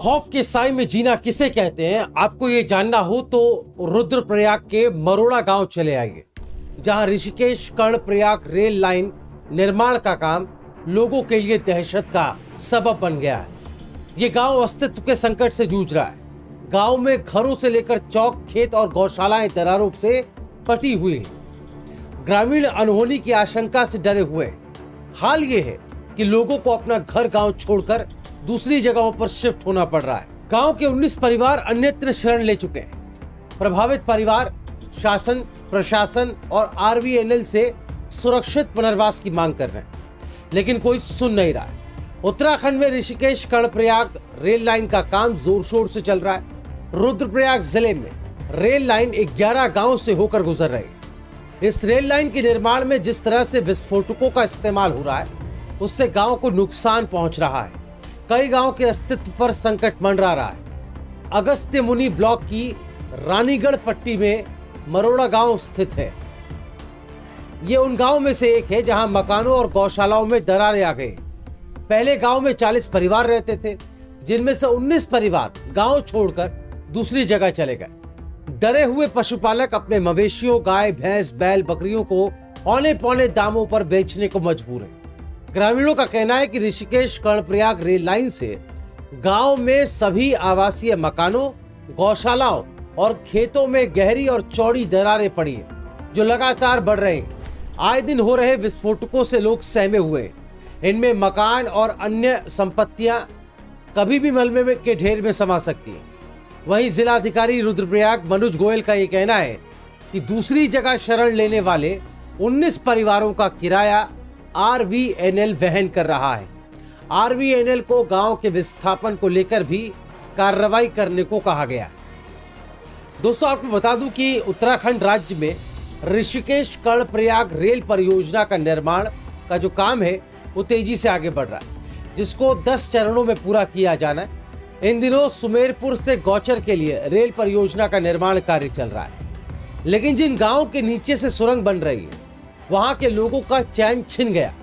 खौफ के साए में जीना किसे कहते हैं, आपको ये जानना हो तो रुद्रप्रयाग के मरोड़ा गांव चले आइए, जहां ऋषिकेश कर्णप्रयाग रेल लाइन निर्माण का काम लोगों के लिए दहशत का सबब बन गया है। ये गांव अस्तित्व के संकट से जूझ रहा है। गांव में घरों से लेकर चौक, खेत और गौशालाएं दरारों से पटी हुई हैं। ग्रामीण अनहोनी की आशंका से डरे हुए हैं। हाल ये है कि लोगों को अपना घर गांव छोड़कर दूसरी जगहों पर शिफ्ट होना पड़ रहा है। गांव के 19 परिवार अन्यत्र शरण ले चुके हैं। प्रभावित परिवार शासन, प्रशासन और आरवीएनएल से सुरक्षित पुनर्वास की मांग कर रहे हैं, लेकिन कोई सुन नहीं रहा है। उत्तराखंड में ऋषिकेश कर्णप्रयाग रेल लाइन का काम जोर शोर से चल रहा है। रुद्रप्रयाग जिले में रेल लाइन 11 गांव से होकर गुजर रही है। इस रेल लाइन के निर्माण में जिस तरह से विस्फोटकों का इस्तेमाल हो रहा है, उससे गांव को नुकसान पहुंच रहा है। कई गांव के अस्तित्व पर संकट मंडरा रहा है। अगस्त्य मुनि ब्लॉक की रानीगढ़ पट्टी में मरोड़ा गांव स्थित है। ये उन गांव में से एक है जहां मकानों और गौशालाओं में दरारें आ गई। पहले गांव में 40 परिवार रहते थे, जिनमें से 19 परिवार गांव छोड़कर दूसरी जगह चले गए। डरे हुए पशुपालक अपने मवेशियों, गाय, भैंस, बैल, बकरियों को औने पौने दामों पर बेचने को मजबूर है। ग्रामीणों का कहना है कि ऋषिकेश कर्णप्रयाग रेल लाइन से गांव में सभी आवासीय मकानों, गौशालाओं और खेतों में गहरी और चौड़ी दरारें पड़ी हैं, जो लगातार बढ़ रही हैं। आए दिन हो रहे विस्फोटकों से लोग सहमे हुए हैं। इनमें मकान और अन्य संपत्तियां कभी भी मलबे के ढेर में समा सकती हैं। वहीं जिलाधिकारी रुद्रप्रयाग मनोज गोयल का ये कहना है कि दूसरी जगह शरण लेने वाले 19 परिवारों का किराया आरवीएनएल वहन कर रहा है। आरवीएनएल को गांव के विस्थापन को लेकर भी कार्रवाई करने को कहा गया है। दोस्तों, आपको बता दूं कि उत्तराखंड राज्य में ऋषिकेश कर्णप्रयाग रेल परियोजना का निर्माण का जो काम है वो तेजी से आगे बढ़ रहा है, जिसको 10 चरणों में पूरा किया जाना है। इन दिनों सुमेरपुर से गौचर के लिए रेल परियोजना का निर्माण कार्य चल रहा है, लेकिन जिन गांव के नीचे से सुरंग बन रही है, वहां के लोगों का चैन छिन गया।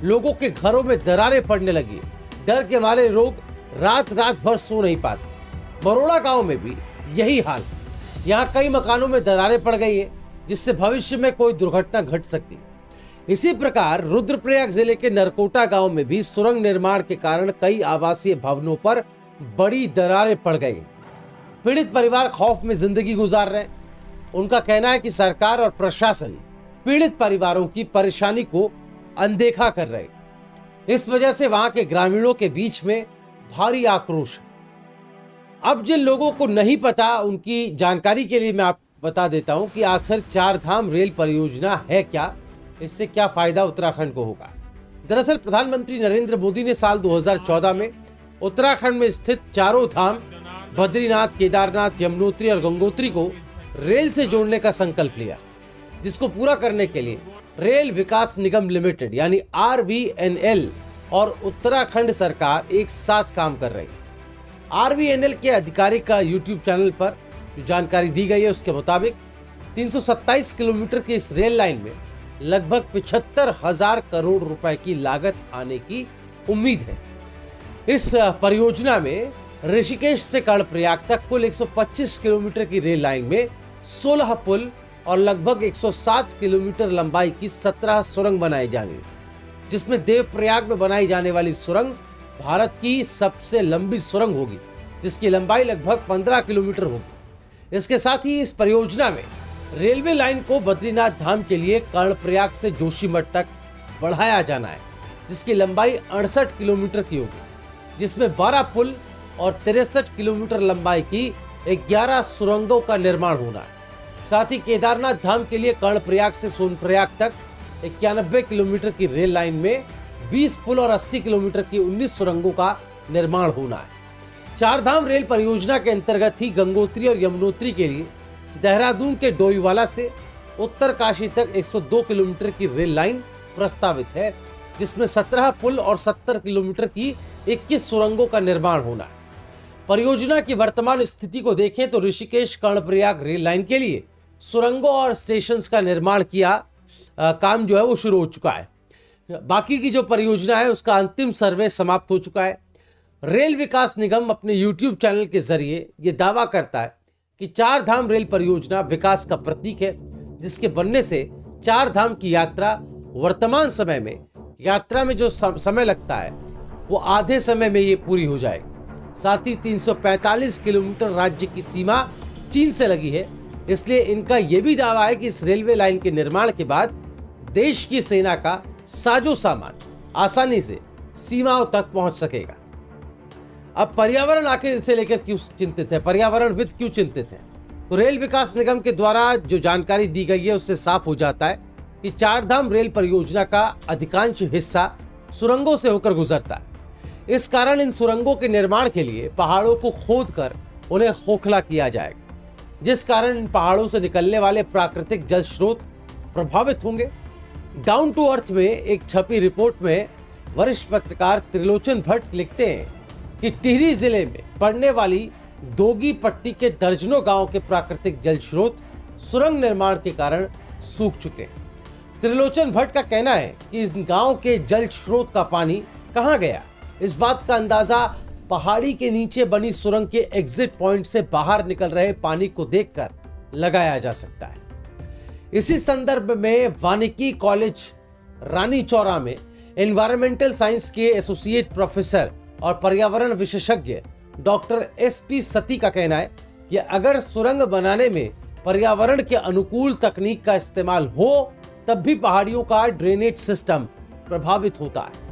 लोगों के घरों में दरारें पड़ने लगी। डर के मारे लोग रात रात भर सो नहीं पाते। मरोड़ा गांव में भी यही हाल है। यहाँ कई मकानों में दरारें पड़ गई है, जिससे भविष्य में कोई दुर्घटना घट सकती है। इसी प्रकार रुद्रप्रयाग जिले के नरकोटा गांव में भी सुरंग निर्माण के कारण कई आवासीय भवनों पर बड़ी दरारें पड़ गई। पीड़ित परिवार खौफ में जिंदगी गुजार रहे हैं। उनका कहना है कि सरकार और प्रशासन पीड़ित परिवारों की परेशानी को अनदेखा कर रहे। इस वजह से वहां के ग्रामीणों के बीच में भारी आक्रोश है। अब जिन लोगों को नहीं पता, उनकी जानकारी के लिए मैं आपको बता देता हूं कि आखिर 4 धाम रेल परियोजना है क्या, इससे क्या फायदा उत्तराखंड को होगा। दरअसल प्रधानमंत्री नरेंद्र मोदी ने साल 2014 में उत्तराखंड में स्थित चारों धाम बद्रीनाथ, केदारनाथ, यमुनोत्री और गंगोत्री को रेल से जोड़ने का संकल्प लिया, जिसको पूरा करने के लिए रेल विकास निगम लिमिटेड यानी आरवीएनएल और उत्तराखंड सरकार एक साथ काम कर रही है। आरवीएनएल के अधिकारी का यूट्यूब चैनल पर जो जानकारी दी गई है, उसके मुताबिक 327 किलोमीटर की इस रेल लाइन में लगभग 75,000 करोड़ रुपए की लागत आने की उम्मीद है। इस परियोजना में ऋषिकेश से कर्णप्रयाग तक कुल 125 किलोमीटर की रेल लाइन में 16 पुल और लगभग 107 किलोमीटर लंबाई की 17 सुरंग बनाई जाएंगी, जिसमें देवप्रयाग में बनाई जाने वाली सुरंग भारत की सबसे लंबी सुरंग होगी, जिसकी लंबाई लगभग 15 किलोमीटर होगी। इसके साथ ही इस परियोजना में रेलवे लाइन को बद्रीनाथ धाम के लिए कर्णप्रयाग से जोशीमठ तक बढ़ाया जाना है, जिसकी लंबाई 68 किलोमीटर की होगी, जिसमें 12 पुल और 63 किलोमीटर लंबाई की 11 सुरंगों का निर्माण होना है। साथ ही केदारनाथ धाम के लिए कर्णप्रयाग से सोनप्रयाग तक 91 किलोमीटर की रेल लाइन में 20 पुल और 80 किलोमीटर की 19 सुरंगों का निर्माण होना है। 4 धाम रेल परियोजना के अंतर्गत ही गंगोत्री और यमुनोत्री के लिए देहरादून के डोईवाला से उत्तरकाशी तक 102 किलोमीटर की रेल लाइन प्रस्तावित है, जिसमें 17 पुल और 70 किलोमीटर की 21 सुरंगों का निर्माण होना है। परियोजना की वर्तमान स्थिति को देखें तो ऋषिकेश कर्णप्रयाग रेल लाइन के लिए सुरंगों और स्टेशन का निर्माण किया काम जो है वो शुरू हो चुका है। बाकी की जो परियोजना है उसका अंतिम सर्वे समाप्त हो चुका है। रेल विकास निगम अपने YouTube चैनल के जरिए ये दावा करता है कि चार धाम रेल परियोजना विकास का प्रतीक है, जिसके बनने से चार धाम की यात्रा वर्तमान समय में यात्रा में जो समय लगता है वो आधे समय में ये पूरी हो जाएगी। साथ ही 345 किलोमीटर राज्य की सीमा चीन से लगी है, इसलिए इनका यह भी दावा है कि इस रेलवे लाइन के निर्माण के बाद देश की सेना का साजो सामान आसानी से सीमाओं तक पहुंच सकेगा। अब पर्यावरण आखिर इसे लेकर क्यों चिंतित है, पर्यावरणविद क्यों चिंतित है? तो रेल विकास निगम के द्वारा जो जानकारी दी गई है उससे साफ हो जाता है कि चार धाम रेल परियोजना का अधिकांश हिस्सा सुरंगों से होकर गुजरता है। इस कारण इन सुरंगों के निर्माण के लिए पहाड़ों को खोदकर उन्हें खोखला किया जाएगा, जिस कारण इन पहाड़ों से निकलने वाले प्राकृतिक जल स्रोत प्रभावित होंगे। डाउन टू अर्थ में एक छपी रिपोर्ट में वरिष्ठ पत्रकार त्रिलोचन भट्ट लिखते हैं कि टिहरी जिले में पड़ने वाली दोगी पट्टी के दर्जनों गांव के प्राकृतिक जल स्रोत सुरंग निर्माण के कारण सूख चुके हैं। त्रिलोचन भट्ट का कहना है कि इस गांव के जल स्रोत का पानी कहां गया, इस बात का अंदाजा पहाड़ी के नीचे बनी सुरंग के एग्जिट पॉइंट से बाहर निकल रहे पानी को देखकर लगाया जा सकता है। इसी संदर्भ में वानिकी कॉलेज रानी चौरा में एनवायरमेंटल साइंस के एसोसिएट प्रोफेसर और पर्यावरण विशेषज्ञ डॉक्टर SP सती का कहना है कि अगर सुरंग बनाने में पर्यावरण के अनुकूल तकनीक का इस्तेमाल हो तब भी पहाड़ियों का ड्रेनेज सिस्टम प्रभावित होता है।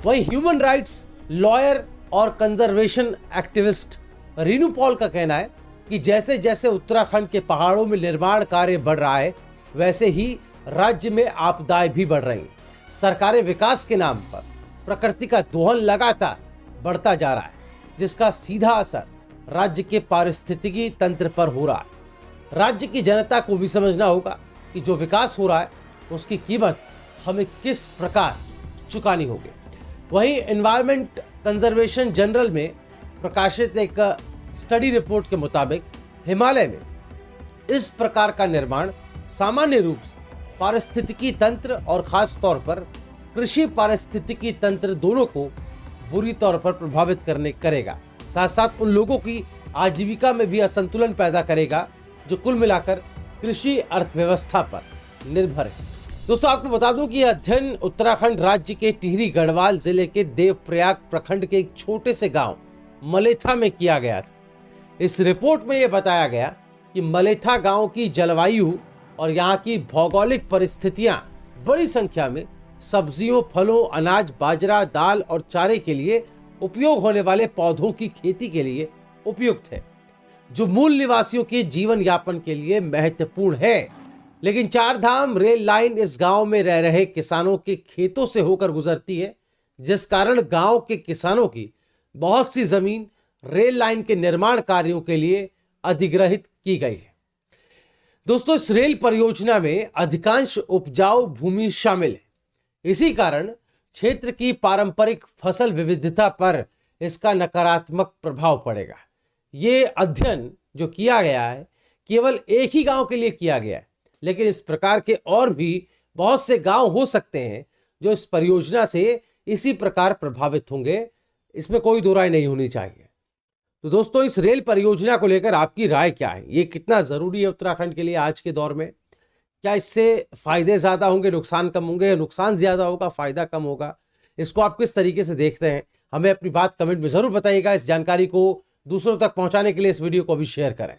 वहीं ह्यूमन राइट्स लॉयर और कंजर्वेशन एक्टिविस्ट रीनू पॉल का कहना है कि जैसे जैसे उत्तराखंड के पहाड़ों में निर्माण कार्य बढ़ रहा है वैसे ही राज्य में आपदाएं भी बढ़ रही हैं। सरकारें विकास के नाम पर प्रकृति का दोहन लगातार बढ़ता जा रहा है, जिसका सीधा असर राज्य के पारिस्थितिकी तंत्र पर हो रहा है। राज्य की जनता को भी समझना होगा कि जो विकास हो रहा है उसकी कीमत हमें किस प्रकार चुकानी होगी। वहीं एनवायरमेंट कंजर्वेशन जर्नल में प्रकाशित एक स्टडी रिपोर्ट के मुताबिक हिमालय में इस प्रकार का निर्माण सामान्य रूप से पारिस्थितिकी तंत्र और खास तौर पर कृषि पारिस्थितिकी तंत्र दोनों को बुरी तौर पर प्रभावित करेगा। साथ साथ उन लोगों की आजीविका में भी असंतुलन पैदा करेगा जो कुल मिलाकर कृषि अर्थव्यवस्था पर निर्भर है। दोस्तों, आपको बता दूं कि यह अध्ययन उत्तराखंड राज्य के टिहरी गढ़वाल जिले के देवप्रयाग प्रखंड के एक छोटे से गांव मलेथा में किया गया था। इस रिपोर्ट में यह बताया गया कि मलेथा गांव की जलवायु और यहाँ की भौगोलिक परिस्थितियां बड़ी संख्या में सब्जियों, फलों, अनाज, बाजरा, दाल और चारे के लिए उपयोग होने वाले पौधों की खेती के लिए उपयुक्त है, जो मूल निवासियों के जीवन यापन के लिए महत्वपूर्ण है। लेकिन चार धाम रेल लाइन इस गांव में रह रहे किसानों के खेतों से होकर गुजरती है, जिस कारण गांव के किसानों की बहुत सी जमीन रेल लाइन के निर्माण कार्यों के लिए अधिग्रहित की गई है। दोस्तों, इस रेल परियोजना में अधिकांश उपजाऊ भूमि शामिल है। इसी कारण क्षेत्र की पारंपरिक फसल विविधता पर इसका नकारात्मक प्रभाव पड़ेगा। ये अध्ययन जो किया गया है केवल एक ही गांव के लिए किया गया है, लेकिन इस प्रकार के और भी बहुत से गांव हो सकते हैं जो इस परियोजना से इसी प्रकार प्रभावित होंगे। इसमें कोई दो राय नहीं होनी चाहिए। तो दोस्तों, इस रेल परियोजना को लेकर आपकी राय क्या है? ये कितना जरूरी है उत्तराखंड के लिए आज के दौर में? क्या इससे फायदे ज्यादा होंगे, नुकसान कम होंगे, नुकसान ज्यादा होगा, फायदा कम होगा? इसको आप किस तरीके से देखते हैं? हमें अपनी बात कमेंट में जरूर बताइएगा। इस जानकारी को दूसरों तक पहुंचाने के लिए इस वीडियो को भी शेयर करें।